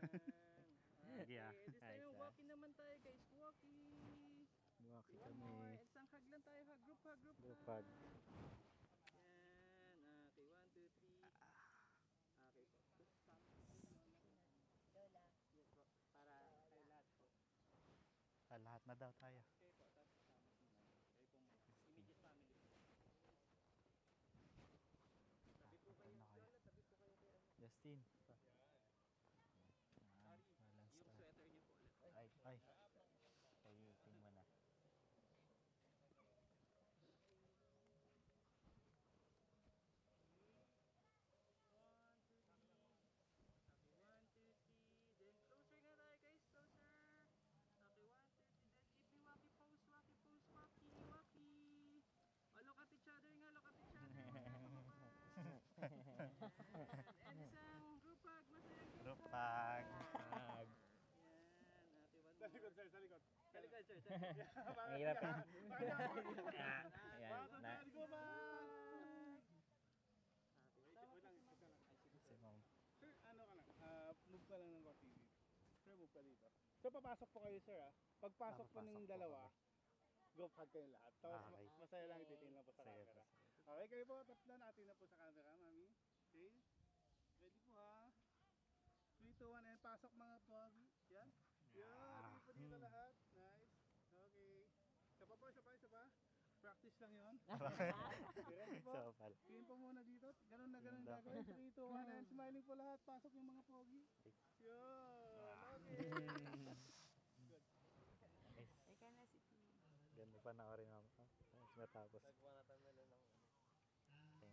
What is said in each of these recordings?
Okay, this Ay, time isa. walking naman tayo guys, walking. Buwaki One more, kami. isang hug lang tayo, hug, group hug, group Group hug. hug. Yan, okay, 1, 2, 3. Okay po. Lola. Yes po, para kay lahat po. Lahat na daw tayo. Okay po, tapos kasama si Ma'am. Kayo po muna. Immediate family. Tabi po kayo, Ano kayo? Lola, tabi po kayo kay ano. Justin. Sorry, Balance yung tayo. sweater niyo po ulit. Ay. Payuting mo na. One, two, three. Okay, 1, 2, 3. Then closer na tayo guys, closer. Okay, 1, 2, 3. Then keep me walkie pose, walkie. Oh, look at each other nga, look at each other. Magkakababa. And isang group hug, masayang Group hug. Yan, okay, one more. Sa likod, sir, sa likod. Sa likod, sir. Mahirap eh. Ayan. Na, Go ba? Tama Wait lang, po si isa lang. si Ma'am. Sir, ano ka lang? Move ka lang ng konti dito. Sir, move ka dito. So, papasok po kayo, sir, ah. Pagpasok po Papasok ng po dalawa, group hug kayo lahat. Tapos, Okay. masaya lang ititingin lang po sa Sige camera. po, sige. Okay, kayo po, tatlo natin na po sa camera, mami. Okay? Ready po, ha? 3, 2, 1, and pasok mga pogi. Yan. Yan, dito po dito lahat. Nice. Okay. Isa pa. Practice lang yun. Ready po? So, pala. Tingin po muna dito. Ganun na ganun Ganda. gagawin. 3, 2, 1, and smiling po lahat. Pasok yung mga pogi. Yun. Okay. Good. Nice. Ika na si Tino. Ganda pa na rin ako. Tapos matapos. Nagbuha na tayo ng In the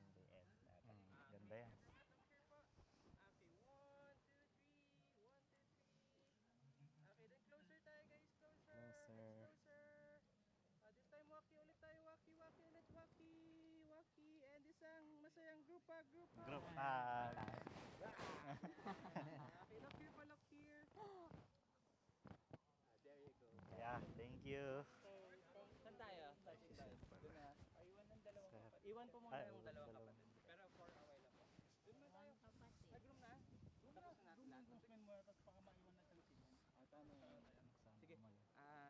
end. Ganda yan. Okay, 1, 2, 3. 1, 2, 3. Okay, then closer tayo guys, closer. Closer. Let's closer. This time walkie ulit tayo, walkie ulit, walkie. And isang masayang group hug. Group hug. Okay, look here. There you go. Yeah, thank you. Okay, thank you. Saan tayo? Doon na. Iwan ng dalawang Sir. kapatid. Iwan po muna Ay, yung dalawang dalawang. kapatid. Pero for a while lang po. Doon na tayo. Kapatid. Nag-room na? Tapos na natin lahat. Movement mo, tapos baka maiwan na sa lisigan. Tama.